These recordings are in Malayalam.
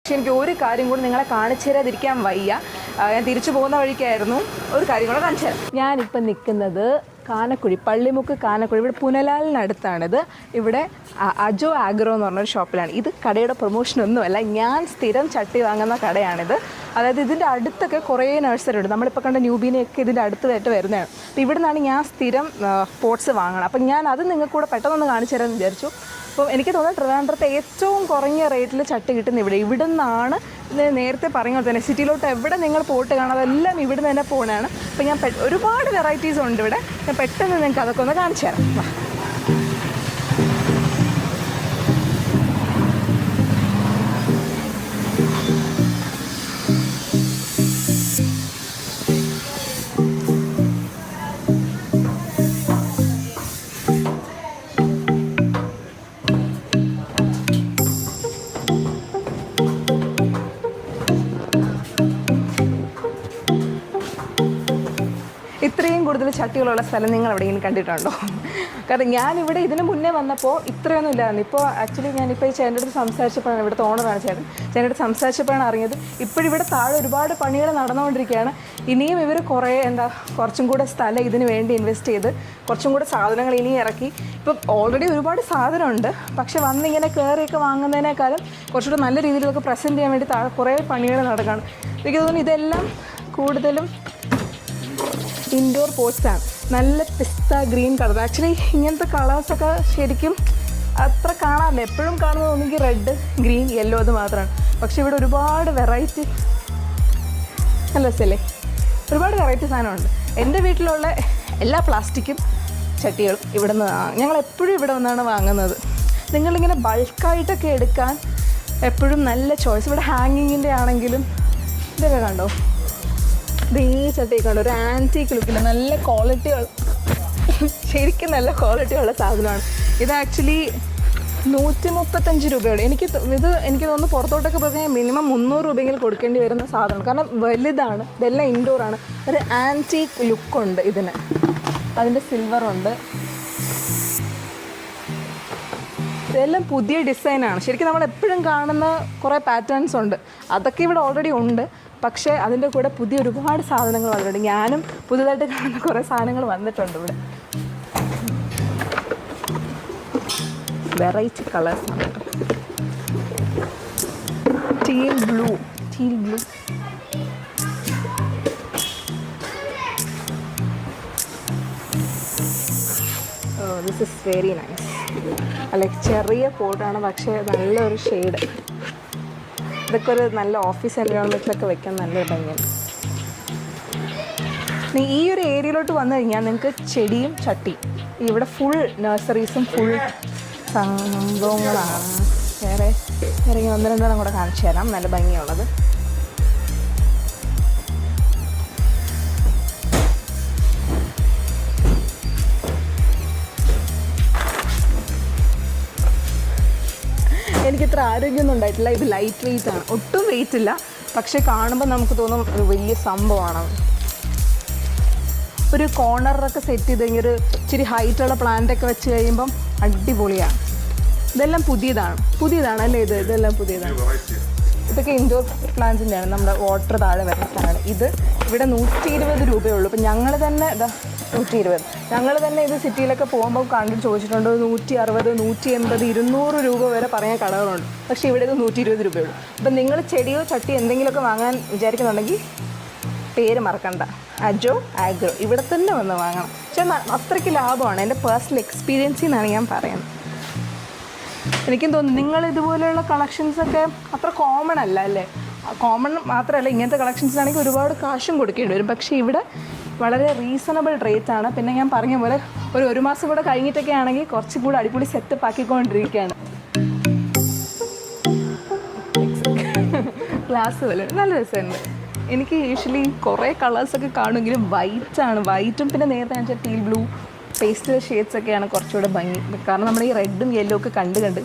പക്ഷെ എനിക്ക് ഒരു കാര്യം കൂടി നിങ്ങളെ കാണിച്ചു തരാതിരിക്കാൻ വയ്യ. ഞാൻ തിരിച്ചു പോകുന്ന വഴിക്കായിരുന്നു. ഒരു കാര്യം കൂടെ കാണിച്ചു തരാം. ഞാനിപ്പം നിൽക്കുന്നത് കാനക്കുഴി, പള്ളിമുക്ക് കാനക്കുഴി, ഇവിടെ പുനലാലിനടുത്താണിത്. ഇവിടെ അജോ ആഗ്രോ എന്ന് പറഞ്ഞൊരു ഷോപ്പിലാണ്. ഇത് കടയുടെ പ്രൊമോഷനൊന്നുമല്ല, ഞാൻ സ്ഥിരം ചട്ടി വാങ്ങുന്ന കടയാണിത്. അതായത് ഇതിൻ്റെ അടുത്തൊക്കെ കുറേ നഴ്സറി ഉണ്ട്. നമ്മളിപ്പോൾ കണ്ട ന്യൂബീനെയൊക്കെ ഇതിൻ്റെ അടുത്തായിട്ട് വരുന്നതാണ്. അപ്പോൾ ഇവിടെ നിന്നാണ് ഞാൻ സ്ഥിരം പോട്ട്സ് വാങ്ങണം. അപ്പം ഞാൻ അത് നിങ്ങൾക്ക് കൂടെ പെട്ടെന്നൊന്ന് കാണിച്ചു തരാമെന്ന് വിചാരിച്ചു. അപ്പോൾ എനിക്ക് തോന്നുന്നത് ട്രിവാൻഡ്രത്തെ ഏറ്റവും കുറഞ്ഞ റേറ്റിൽ ചട്ടി കിട്ടുന്ന ഇവിടെ നിന്നാണ്. നേരത്തെ പറഞ്ഞ പോലെ തന്നെ സിറ്റിയിലോട്ട് എവിടെ നിങ്ങൾ പോട്ട് കാണാം അതെല്ലാം ഇവിടെ നിന്ന് തന്നെ പോകണതാണ്. അപ്പോൾ ഞാൻ ഒരുപാട് വെറൈറ്റീസ് ഉണ്ട് ഇവിടെ. ഞാൻ പെട്ടെന്ന് നിങ്ങൾക്ക് അതൊക്കെ ഒന്ന് കാണിച്ചു തരാം. ഇത്രയും കൂടുതൽ ചട്ടികളുള്ള സ്ഥലം നിങ്ങൾ എവിടെയെങ്കിലും കണ്ടിട്ടുണ്ടോ? കാരണം ഞാനിവിടെ ഇതിന് മുന്നേ വന്നപ്പോൾ ഇത്രയൊന്നും ഇല്ലായിരുന്നു. ഇപ്പോൾ ആക്ച്വലി ഞാനിപ്പോൾ ഈ ചേട്ടൻ്റെ അടുത്ത് സംസാരിച്ചപ്പോഴാണ്, ഇവിടുത്തെ ഓണറാണ് ചേട്ടൻ്റെ അടുത്ത് സംസാരിച്ചപ്പോഴാണ് അറിഞ്ഞത് ഇപ്പോഴിവിടെ താഴെ ഒരുപാട് പണികൾ നടന്നുകൊണ്ടിരിക്കുകയാണ്. ഇനിയും ഇവർ കുറച്ചും കൂടെ സ്ഥലം ഇതിന് വേണ്ടി ഇൻവെസ്റ്റ് ചെയ്ത് കുറച്ചും കൂടെ സാധനങ്ങൾ ഇനിയും ഇറക്കി. ഇപ്പം ഓൾറെഡി ഒരുപാട് സാധനമുണ്ട്, പക്ഷെ വന്നിങ്ങനെ കയറിയൊക്കെ വാങ്ങുന്നതിനേക്കാളും കുറച്ചുകൂടെ നല്ല രീതിയിലൊക്കെ പ്രസൻറ്റ് ചെയ്യാൻ വേണ്ടി താഴെ കുറേ പണികൾ നടക്കുകയാണ്. എനിക്ക് തോന്നുന്നു ഇതെല്ലാം കൂടുതലും ഇൻഡോർ പോട്ട്സാണ്. നല്ല പിസ്ത ഗ്രീൻ കളർ. ആക്ച്വലി ഇങ്ങനത്തെ കളേഴ്സൊക്കെ ശരിക്കും അത്ര കാണാറില്ല. എപ്പോഴും കാണുന്നത് ഒന്നെങ്കിൽ റെഡ്, ഗ്രീൻ, യെല്ലോ അത് മാത്രമാണ്. പക്ഷെ ഇവിടെ ഒരുപാട് വെറൈറ്റി, നല്ല രസമല്ലേ? ഒരുപാട് വെറൈറ്റി സാധനമുണ്ട്. എൻ്റെ വീട്ടിലുള്ള എല്ലാ പ്ലാസ്റ്റിക്കും ചട്ടികളും ഇവിടെ നിന്ന് ഞങ്ങൾ എപ്പോഴും ഇവിടെ വന്നാണ് വാങ്ങുന്നത്. നിങ്ങളിങ്ങനെ ബൾക്കായിട്ടൊക്കെ എടുക്കാൻ എപ്പോഴും നല്ല ചോയ്സ്. ഇവിടെ ഹാങ്ങിങ്ങിൻ്റെ ആണെങ്കിലും ഇതൊക്കെ കണ്ടോ, ഈ ചട്ടിയൊക്കെ ഉണ്ട്. ഒരു ആൻറ്റീക്ക് ലുക്കില്ല, നല്ല ക്വാളിറ്റിയുള്ള, ശരിക്കും നല്ല ക്വാളിറ്റിയുള്ള സാധനമാണ്. ഇത് ആക്ച്വലി 135 രൂപയോടെ എനിക്ക് തോന്നുന്നു പുറത്തോട്ടൊക്കെ പറഞ്ഞാൽ മിനിമം 300 രൂപയെങ്കിലും കൊടുക്കേണ്ടി വരുന്ന സാധനമാണ്. കാരണം വലുതാണ്, ഇതെല്ലാം ഇൻഡോറാണ്. ഒരു ആൻറ്റീക്ക് ലുക്കുണ്ട് ഇതിന്. അതിൻ്റെ സിൽവറുണ്ട്. ഇതെല്ലാം പുതിയ ഡിസൈനാണ്. ശരിക്കും നമ്മൾ എപ്പോഴും കാണുന്ന കുറേ പാറ്റേൺസ് ഉണ്ട്, അതൊക്കെ ഇവിടെ ഓൾറെഡി ഉണ്ട്. പക്ഷേ അതിൻ്റെ കൂടെ പുതിയ ഒരുപാട് സാധനങ്ങൾ വന്നിട്ടുണ്ട്. ഞാനും പുതുതായിട്ട് കാണുന്ന കുറേ സാധനങ്ങൾ വന്നിട്ടുണ്ട് ഇവിടെ. വെറൈറ്റി കളേഴ്സാണ്. Teal blue. This is very nice. അല്ല, ചെറിയ പോട്ടാണ്, പക്ഷേ നല്ലൊരു ഷെയ്ഡ്. ഇതൊക്കെ ഒരു നല്ല ഓഫീസ് എൻവയോൺമെൻറ്റിലൊക്കെ വെക്കാൻ നല്ലൊരു ഭംഗിയാണ്. ഈ ഒരു ഏരിയയിലോട്ട് വന്നു കഴിഞ്ഞാൽ നിങ്ങൾക്ക് ചെടിയും ചട്ടി, ഇവിടെ ഫുൾ നഴ്സറീസും ഫുൾ സംഭവങ്ങളാണ്. വേറെ ഇറങ്ങി 1-2 കൂടെ കാണിച്ചു തരാം, നല്ല ഭംഗിയുള്ളത്. എനിക്കിത്ര ആരോഗ്യമൊന്നും ഉണ്ടായിട്ടില്ല. ഇത് ലൈറ്റ് വെയിറ്റ് ആണ്, ഒട്ടും വെയിറ്റ് ഇല്ല. പക്ഷെ കാണുമ്പോൾ നമുക്ക് തോന്നും ഒരു വലിയ സംഭവമാണ്. ഒരു കോർണറൊക്കെ സെറ്റ് ചെയ്ത് കഴിഞ്ഞൊരു ഇച്ചിരി ഹൈറ്റുള്ള പ്ലാന്റൊക്കെ വെച്ച് കഴിയുമ്പം അടിപൊളിയാണ്. ഇതെല്ലാം പുതിയതാണ് അല്ലേ? ഇതെല്ലാം പുതിയതാണ്. ഇതൊക്കെ ഇൻഡോർ പ്ലാന്റ്സിൻ്റെയാണ്. നമ്മുടെ വാട്ടർ താഴെ വരുന്ന സാധനമാണ്. ഇത് ഇവിടെ 120 രൂപയുള്ളൂ. ഇപ്പം ഞങ്ങൾ തന്നെ 120. ഞങ്ങൾ തന്നെ ഇത് സിറ്റിയിലൊക്കെ പോകുമ്പോൾ കണ്ടിട്ട് ചോദിച്ചിട്ടുണ്ട്. 160, 180, 200 രൂപ വരെ പറയാൻ കടകളുണ്ട്. പക്ഷേ ഇവിടെ ഇത് 120 രൂപയുള്ളൂ. അപ്പം നിങ്ങൾ ചെടിയോ ചട്ടിയോ എന്തെങ്കിലുമൊക്കെ വാങ്ങാൻ വിചാരിക്കുന്നുണ്ടെങ്കിൽ പേര് മറക്കണ്ട, അജോ ആഗ്രോ. ഇവിടെ തന്നെ വന്ന് വാങ്ങണം. പക്ഷേ അത്രയ്ക്ക് ലാഭമാണ്. എൻ്റെ പേഴ്സണൽ എക്സ്പീരിയൻസിൽ നിന്നാണ് ഞാൻ പറയുന്നത്. എനിക്കും തോന്നുന്നു നിങ്ങൾ ഇതുപോലെയുള്ള കളക്ഷൻസൊക്കെ അത്ര കോമൺ അല്ല അല്ലേ? കോമൺ മാത്രമല്ല, ഇങ്ങനത്തെ കളക്ഷൻസിനാണെങ്കിൽ ഒരുപാട് കാശും കൊടുക്കേണ്ടി വരും. പക്ഷേ ഇവിടെ വളരെ റീസണബിൾ റേറ്റാണ്. പിന്നെ ഞാൻ പറഞ്ഞ പോലെ ഒരു മാസം കൂടെ കഴിഞ്ഞിട്ടൊക്കെ ആണെങ്കിൽ കുറച്ചും കൂടെ അടിപൊളി സെറ്റപ്പ് ആക്കിക്കൊണ്ടിരിക്കുകയാണ്. ഗ്ലാസ് പോലെ നല്ല രസമുണ്ട്. എനിക്ക് യൂഷ്വലി കുറേ കളേഴ്സൊക്കെ കാണുമെങ്കിലും വൈറ്റും പിന്നെ നേരത്തെ ഞാൻ ടീൽ ബ്ലൂ, പേസ്റ്റൽ ഷെയ്ഡ്സൊക്കെയാണ് കുറച്ചുകൂടെ ഭംഗി. കാരണം നമ്മൾ ഈ റെഡും യെല്ലോ ഒക്കെ കണ്ട്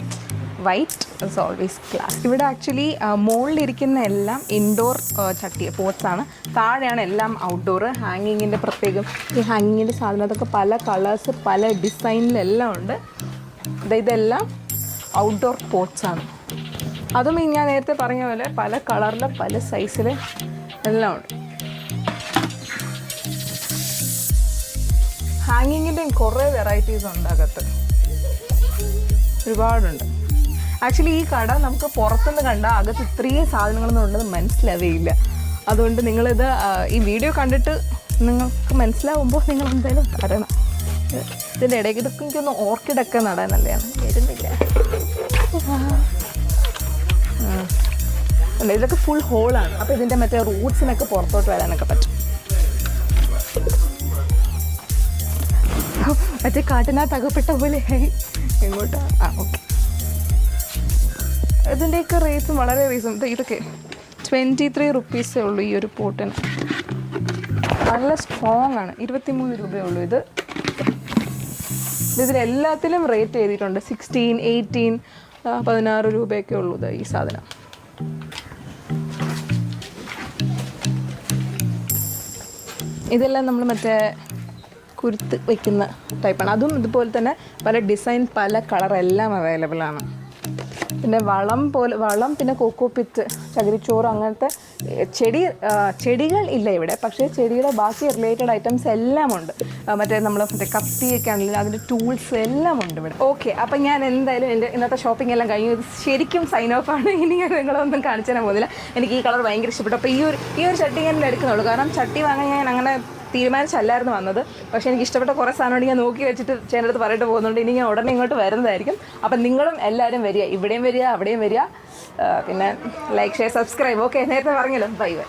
വൈറ്റ് ഇസ് ഓൾവേസ് ക്ലാസ്. ഇവിടെ ആക്ച്വലി മുകളിലിരിക്കുന്ന എല്ലാം ഇൻഡോർ പോട്ട്സാണ്. താഴെയാണ് എല്ലാം ഔട്ട്ഡോർ. ഹാങ്ങിങ്ങിൻ്റെ പ്രത്യേകം ഈ ഹാങ്ങിങ്ങിൻ്റെ സാധനം അതൊക്കെ പല കളേഴ്സ് പല ഡിസൈനിലെല്ലാം ഉണ്ട്. ഇതെല്ലാം ഔട്ട്ഡോർ പോട്ട്സാണ്. അതും ഈ ഞാൻ നേരത്തെ പറഞ്ഞ പോലെ പല കളറിൽ പല സൈസിൽ എല്ലാം ഉണ്ട്. ഹാങ്ങിങ്ങിൻ്റെയും കുറേ വെറൈറ്റീസ് ഉണ്ട് അകത്ത്, ഒരുപാടുണ്ട്. ആക്ച്വലി ഈ കട നമുക്ക് പുറത്തുനിന്ന് കണ്ടാൽ അകത്ത് ഇത്രയും സാധനങ്ങളൊന്നും ഉണ്ടെന്ന് മനസ്സിലാവുകയില്ല. അതുകൊണ്ട് നിങ്ങളിത് ഈ വീഡിയോ കണ്ടിട്ട് നിങ്ങൾക്ക് മനസ്സിലാവുമ്പോൾ നിങ്ങൾ എന്തായാലും തരണം. ഇതിൻ്റെ ഇടയ്ക്ക് ഇതൊക്കെ എനിക്കൊന്ന് ഓർക്കിഡൊക്കെ നടാൻ നല്ലതാണ്. വരുന്നില്ല. ഇതൊക്കെ ഫുൾ ഹോളാണ്. അപ്പോൾ ഇതിൻ്റെ മറ്റേ റൂട്ട്സിനൊക്കെ പുറത്തോട്ട് വരാനൊക്കെ പറ്റും. മറ്റേ കാട്ടിനകത്ത് അകപ്പെട്ട പോലെ എങ്ങോട്ടാ? ഓക്കെ. ഇതിൻ്റെയൊക്കെ റേറ്റും വളരെ റീസൺ. ഇതൊക്കെ 23 റുപ്പീസേ ഉള്ളൂ ഈ ഒരു പോട്ടിന്. നല്ല സ്ട്രോങ് ആണ്. 23 രൂപയേ ഉള്ളൂ ഇത്. ഇതിലെല്ലാത്തിലും റേറ്റ് എഴുതിയിട്ടുണ്ട്. 16, 18, 16 രൂപയൊക്കെ ഉള്ളൂ ഇത് ഈ സാധനം. ഇതെല്ലാം നമ്മൾ മറ്റേ കുരുത്ത് വയ്ക്കുന്ന ടൈപ്പാണ്. അതും ഇതുപോലെ തന്നെ പല ഡിസൈൻ പല കളർ എല്ലാം അവൈലബിൾ ആണ്. പിന്നെ വളം പിന്നെ കൊക്കോപിറ്റ്, ചകിരിച്ചോറ്, അങ്ങനത്തെ ചെടികൾ ഇല്ല ഇവിടെ. പക്ഷേ ചെടിയുടെ ബാക്കി റിലേറ്റഡ് ഐറ്റംസ് എല്ലാം ഉണ്ട്. മറ്റേ കത്തിയൊക്കെ ആണെങ്കിലും അതിൻ്റെ ടൂൾസ് എല്ലാം ഉണ്ട് ഇവിടെ. ഓക്കെ, അപ്പം ഞാൻ എന്തായാലും എൻ്റെ ഇന്നത്തെ ഷോപ്പിംഗ് എല്ലാം കഴിഞ്ഞു. ഇത് ശരിക്കും സൈൻ ഓഫ് ആണ്. ഇനി ഞാൻ നിങ്ങളൊന്നും കാണിച്ചു തരാൻ പോകുന്നില്ല. എനിക്ക് ഈ കളർ ഭയങ്കര ഇഷ്ടപ്പെട്ടു. അപ്പോൾ ഈ ഒരു ചട്ടി ഞാൻ എടുക്കുന്നുള്ളൂ. കാരണം ചട്ടി വാങ്ങാൻ ഞാൻ അങ്ങനെ തീരുമാനിച്ചല്ലായിരുന്നു വന്നത്. പക്ഷേ എനിക്ക് ഇഷ്ടപ്പെട്ട കുറേ സാധനങ്ങൾ ഞാൻ നോക്കി വെച്ചിട്ട് ചേട്ടൻ്റെ അടുത്ത് പറഞ്ഞിട്ട് പോകുന്നുണ്ട്. ഇനി ഞാൻ ഉടനെ ഇങ്ങോട്ട് വരുന്നതായിരിക്കും. അപ്പം നിങ്ങളും എല്ലാവരും വരിക, ഇവിടെയും വരിക, അവിടെയും വരിക. പിന്നെ ലൈക്ക്, ഷെയർ, സബ്സ്ക്രൈബ്. ഓക്കെ, നേരത്തെ പറഞ്ഞല്ലോ. Bye bye.